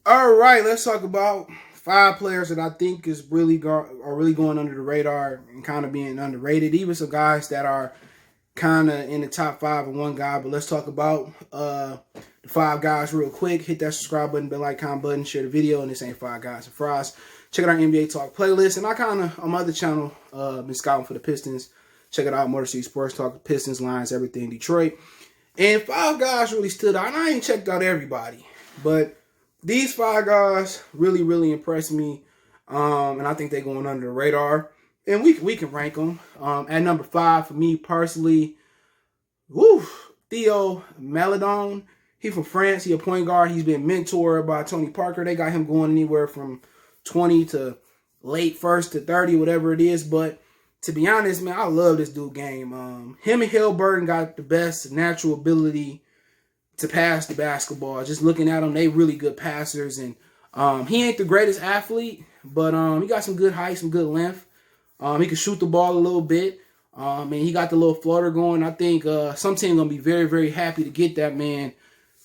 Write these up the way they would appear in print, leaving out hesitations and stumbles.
All right, let's talk about 5 players that I think is are really going under the radar and kind of being underrated. Even some guys that are kind of in the top 5 and one guy. But let's talk about the 5 guys real quick. Hit that subscribe button, bell icon button, share the video. And this ain't 5 Guys and Fries. Check out our NBA Talk playlist. And I kind of, on my other channel, been scouting for the Pistons. Check it out, Motor City Sports Talk, Pistons, Lions, everything Detroit. And 5 guys really stood out. And I ain't checked out everybody. But these 5 guys really, really impressed me. And I think they're going under the radar. And we can rank them. At number 5, for me personally, Theo Maledon. He from France. He a point guard. He's been mentored by Tony Parker. They got him going anywhere from 20 to late first to 30, whatever it is. But to be honest, man, I love this dude game. Him and Hillburton got the best natural ability to pass the basketball. Just looking at them, they really good passers. And he ain't the greatest athlete, but he got some good height, some good length. He can shoot the ball a little bit. And he got the little floater going. I think some team going to be very, very happy to get that man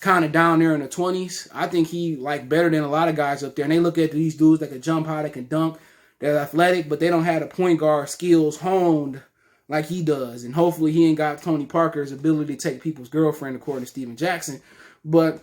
kind of down there in the 20s. I think he better than a lot of guys up there. And they look at these dudes that can jump high, that can dunk. They're athletic, but they don't have the point guard skills honed like he does. And hopefully he ain't got Tony Parker's ability to take people's girlfriend, according to Steven Jackson. But,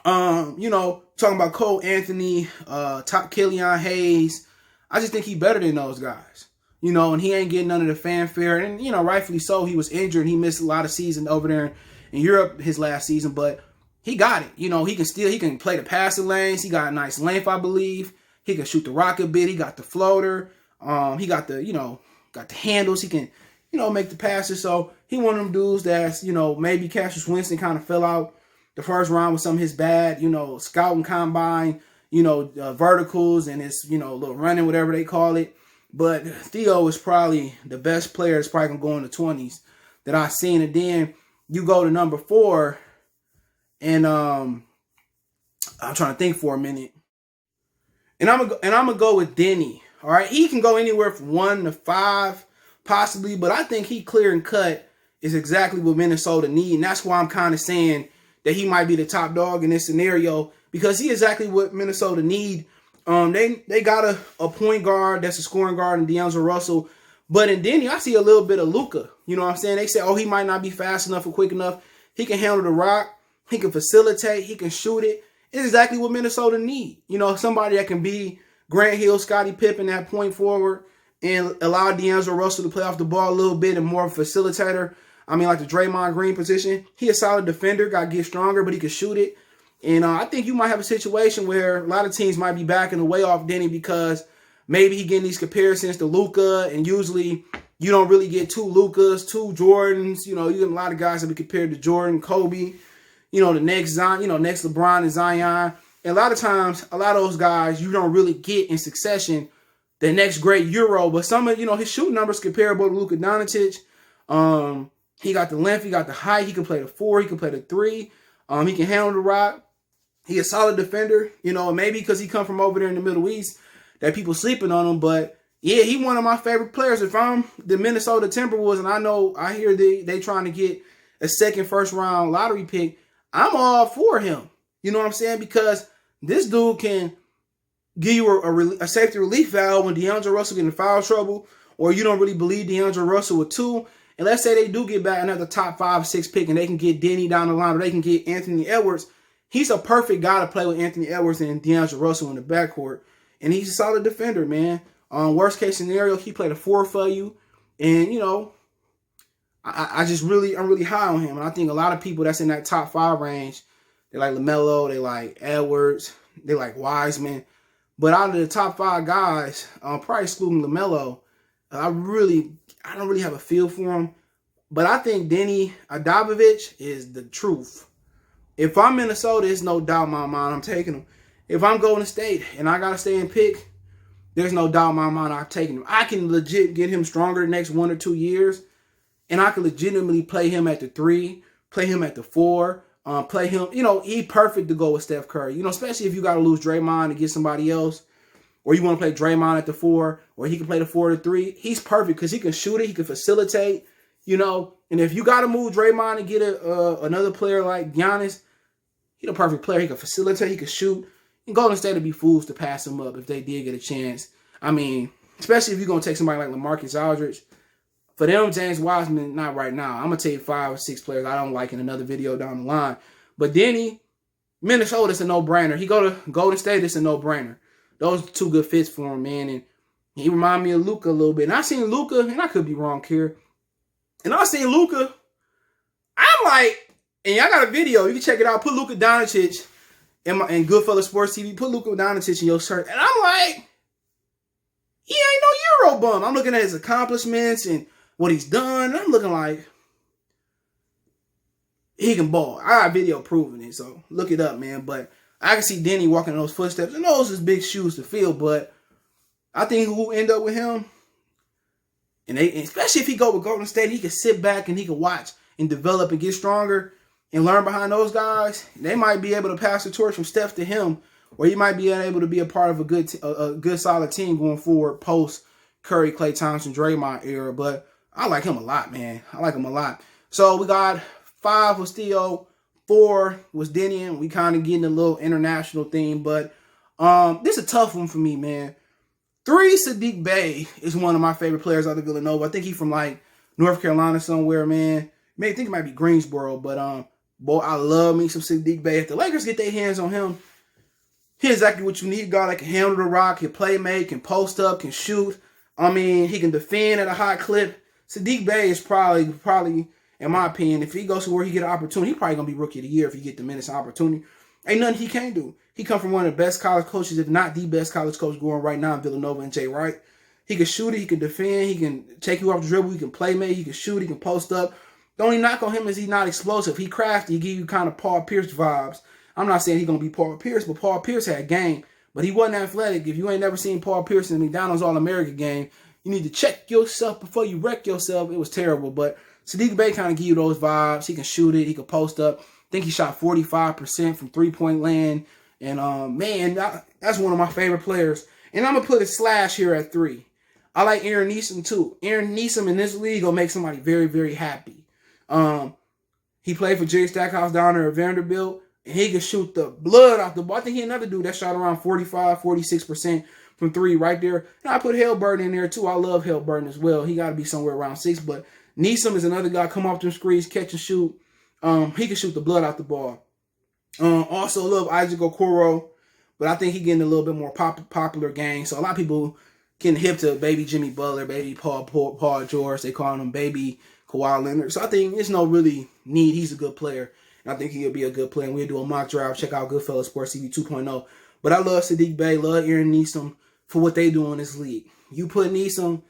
talking about Cole Anthony, top Killian Hayes, I just think he better than those guys. And he ain't getting none of the fanfare. And, rightfully so. He was injured. He missed a lot of season over there in Europe his last season. But he got it. He can play the passing lanes. He got a nice length, I believe. He can shoot the rock a bit. He got the floater. He got the, got the handles. He can, make the passes. So he one of them dudes that's, maybe Cassius Winston kind of fell out the first round with some of his bad, scouting combine, verticals and his, little running, whatever they call it. But Theo is probably the best player that's probably going to go in the 20s that I've seen. And then you go to number 4 and I'm trying to think for a minute. And I'm gonna go with Denny. All right, he can go anywhere from 1 to 5, possibly, but I think he clear and cut is exactly what Minnesota need, and that's why I'm kind of saying that he might be the top dog in this scenario because he exactly what Minnesota need. They got a point guard that's a scoring guard in D'Angelo Russell, but in Denny I see a little bit of Luka. You know what I'm saying? They say, he might not be fast enough or quick enough. He can handle the rock. He can facilitate. He can shoot it. It's exactly what Minnesota need. Somebody that can be Grant Hill, Scottie Pippen at point forward and allow D'Angelo Russell to play off the ball a little bit and more of a facilitator. I mean, like the Draymond Green position. He a solid defender, got to get stronger, but he can shoot it. And I think you might have a situation where a lot of teams might be backing away off Denny because maybe he getting these comparisons to Luka, and usually you don't really get 2 Lukas, 2 Jordans. You get a lot of guys that be compared to Jordan, Kobe. The next Zion, next LeBron and Zion. And a lot of times, a lot of those guys, you don't really get in succession the next great Euro. But some of, his shooting numbers comparable to Luka Doncic. He got the length, he got the height, he can play the 4, he can play the 3. He can handle the rock. He a solid defender, and maybe because he come from over there in the Middle East that people sleeping on him. But yeah, he one of my favorite players. If I'm the Minnesota Timberwolves and I hear they trying to get a second first round lottery pick, I'm all for him. You know what I'm saying? Because this dude can give you a safety relief valve when D'Angelo Russell get in foul trouble, or you don't really believe D'Angelo Russell with 2. And let's say they do get back another top 5, 6 pick, and they can get Denny down the line, or they can get Anthony Edwards. He's a perfect guy to play with Anthony Edwards and D'Angelo Russell in the backcourt. And he's a solid defender, man. Worst case scenario, he played a 4 for you. And, I'm really high on him. And I think a lot of people that's in that top 5 range, they like LaMelo, they like Edwards, they like Wiseman. But out of the top 5 guys, probably excluding LaMelo, I don't really have a feel for him. But I think Denny Adabovich is the truth. If I'm Minnesota, it's no doubt in my mind I'm taking him. If I'm Golden State and I got to stay and pick, there's no doubt in my mind I'm taking him. I can legit get him stronger the next 1 or 2 years. And I could legitimately play him at the 3, play him at the 4, play him, he perfect to go with Steph Curry. Especially if you got to lose Draymond to get somebody else, or you want to play Draymond at the 4, or he can play the 4 to 3. He's perfect because he can shoot it, he can facilitate, And if you got to move Draymond and get another player like Giannis, he's a perfect player. He can facilitate, he can shoot. And Golden State would be fools to pass him up if they did get a chance. I mean, especially if you're going to take somebody like LaMarcus Aldridge. For them, James Wiseman, not right now. I'm going to take 5 or 6 players I don't like in another video down the line. But Denny, Minnesota, it's a no-brainer. He go to Golden State, it's a no-brainer. Those are 2 good fits for him, man. And he remind me of Luka a little bit. And I seen Luka, and I could be wrong here. And I seen Luka. I'm like, and y'all got a video. You can check it out. Put Luka Doncic in Goodfellas Sports TV. Put Luka Doncic in your shirt. And I'm like, he ain't no Euro bum. I'm looking at his accomplishments and what he's done. And I'm looking like, he can ball. I got a video proving it, so look it up, man. But I can see Denny walking in those footsteps. And those is big shoes to fill, but I think who will end up with him, and especially if he go with Golden State, he can sit back and he can watch and develop and get stronger and learn behind those guys. They might be able to pass the torch from Steph to him, or he might be able to be a part of a good solid team going forward post Curry, Klay Thompson, Draymond era. But I like him a lot, man. I like him a lot. So we got 5 was Theo, 4 was Denny, and we kind of getting a little international theme. But this is a tough one for me, man. 3, Saddiq Bey is one of my favorite players out of Villanova. I think he's from like North Carolina somewhere, man. I think it might be Greensboro, but boy, I love me some Saddiq Bey. If the Lakers get their hands on him, he's exactly what you need. A guy that can handle the rock, can play make, can post up, can shoot. I mean, he can defend at a high clip. Saddiq Bey is probably, in my opinion, if he goes to where he get an opportunity, he's probably gonna be Rookie of the Year if he get the minutes and opportunity. Ain't nothing he can't do. He come from one of the best college coaches, if not the best college coach going right now in Villanova and Jay Wright. He can shoot it, he can defend, he can take you off the dribble, he can play make, he can shoot, he can post up. The only knock on him is he's not explosive. He crafty, he give you kind of Paul Pierce vibes. I'm not saying he's going to be Paul Pierce, but Paul Pierce had game. But he wasn't athletic. If you ain't never seen Paul Pierce in the McDonald's All-American game, you need to check yourself before you wreck yourself. It was terrible. But Saddiq Bey kind of give you those vibes. He can shoot it. He can post up. I think he shot 45% from three-point land. And, man, that's one of my favorite players. And I'm going to put a slash here at 3. I like Aaron Neeson, too. Aaron Neeson in this league will make somebody very, very happy. He played for Jerry Stackhouse down there at Vanderbilt. And he can shoot the blood off the ball. I think he another dude that shot around 45, 46% from 3 right there. And I put Haliburton in there, too. I love Haliburton as well. He got to be somewhere around 6. But Neeson is another guy, come off them screens, catch and shoot. He can shoot the blood out the ball. Also love Isaac Okoro, but I think he getting a little bit more popular game. So a lot of people getting hip to baby Jimmy Butler, baby Paul George. They call him baby Kawhi Leonard. So I think there's no really need. He's a good player. And I think he'll be a good player. And we'll do a mock draft. Check out Goodfellas Sports TV 2.0. But I love Saddiq Bey, love Aaron Neeson for what they do in this league. You put Neeson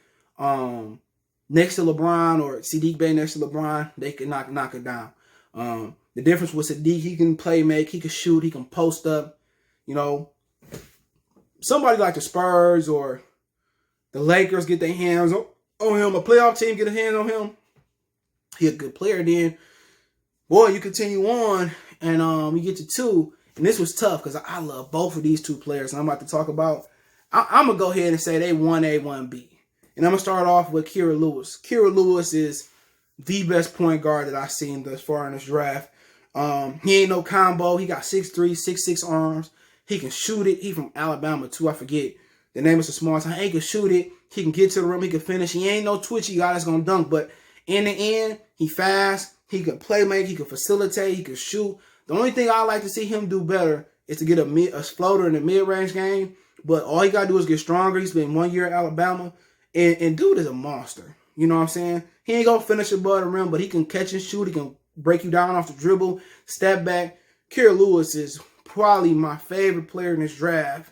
next to LeBron or Saddiq Bey next to LeBron, they can knock it down. The difference with Saddiq, he can play make, he can shoot, he can post up. You know, somebody like the Spurs or the Lakers get their hands on him, a playoff team get their hands on him, he a good player. Then, boy, you continue on and you get to 2. And this was tough because I love both of these 2 players. And I'm about to talk about, I'm going to go ahead and say they 1A, 1B. And I'm going to start off with Kira Lewis. Kira Lewis is the best point guard that I've seen thus far in this draft. He ain't no combo. He got 6'3", 6'6" arms. He can shoot it. He from Alabama, too. I forget. The name is a small time. He can shoot it. He can get to the rim. He can finish. He ain't no twitchy guy that's going to dunk. But in the end, he fast. He can play make. He can facilitate. He can shoot. The only thing I like to see him do better is to get a floater in the mid-range game. But all he got to do is get stronger. He's been 1 year at Alabama. And dude is a monster. You know what I'm saying? He ain't going to finish above the rim, but he can catch and shoot. He can break you down off the dribble, step back. Kira Lewis is probably my favorite player in this draft.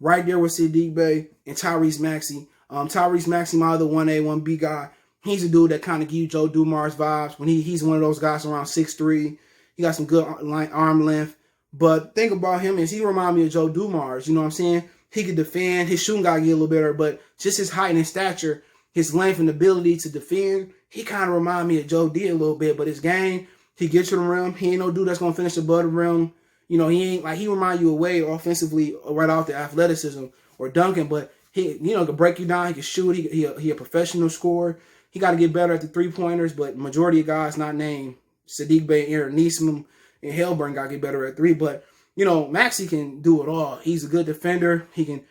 Right there with Saddiq Bey and Tyrese Maxey. Tyrese Maxey, my other 1A, 1B guy. He's a dude that kind of gives you Joe Dumars vibes. When he's one of those guys around 6'3". He got some good arm length. But think about him is he remind me of Joe Dumars. You know what I'm saying? He could defend. His shooting got to get a little better. But just his height and his stature, his length and ability to defend, he kind of remind me of Joe D a little bit. But his game, he gets to the rim. He ain't no dude that's going to finish above the rim. You know, he ain't like he remind you of Wade offensively right off the athleticism or Duncan. But he, you know, can break you down. He can shoot. He a professional scorer. He got to get better at the 3-pointers. But majority of guys not named Saddiq Bey, Aaron Neeson, and Haliburton got to get better at 3. But Maxey can do it all. He's a good defender. He can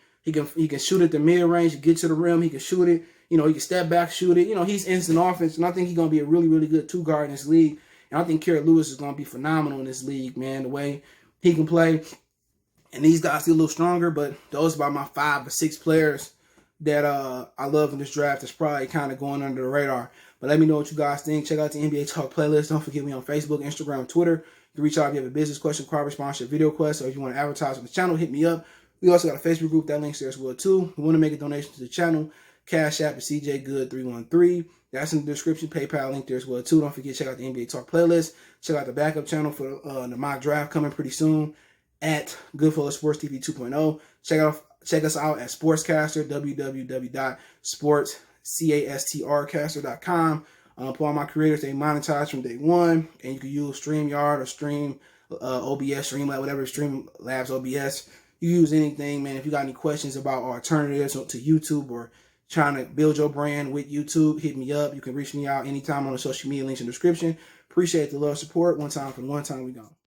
shoot at the mid range, get to the rim. He can shoot it. He can step back, shoot it. He's instant offense, and I think he's gonna be a really, really good 2 guard in this league. And I think Kerry Lewis is gonna be phenomenal in this league, man. The way he can play, and these guys get a little stronger. But those are about my 5 or 6 players that I love in this draft. That's probably kind of going under the radar. But let me know what you guys think. Check out the NBA Talk playlist. Don't forget me on Facebook, Instagram, Twitter. You can reach out if you have a business question, sponsorship, video request, or if you want to advertise on the channel, hit me up. We also got a Facebook group. That link's there as well, too. We want to make a donation to the channel. Cash App is CJGood313. That's in the description. PayPal link there as well, too. Don't forget to check out the NBA Talk playlist. Check out the backup channel for the mock draft coming pretty soon at Goodfellas Sports TV 2.0. Check us out at Sportscastr, www.sportscastrcaster.com. For all my creators, they monetize from day one, and you can use StreamYard or Stream OBS, Streamlabs, whatever, Streamlabs OBS. You use anything, man. If you got any questions about alternatives to YouTube or trying to build your brand with YouTube, hit me up. You can reach me out anytime on the social media links in the description. Appreciate the love, support. One time for the one time we gone.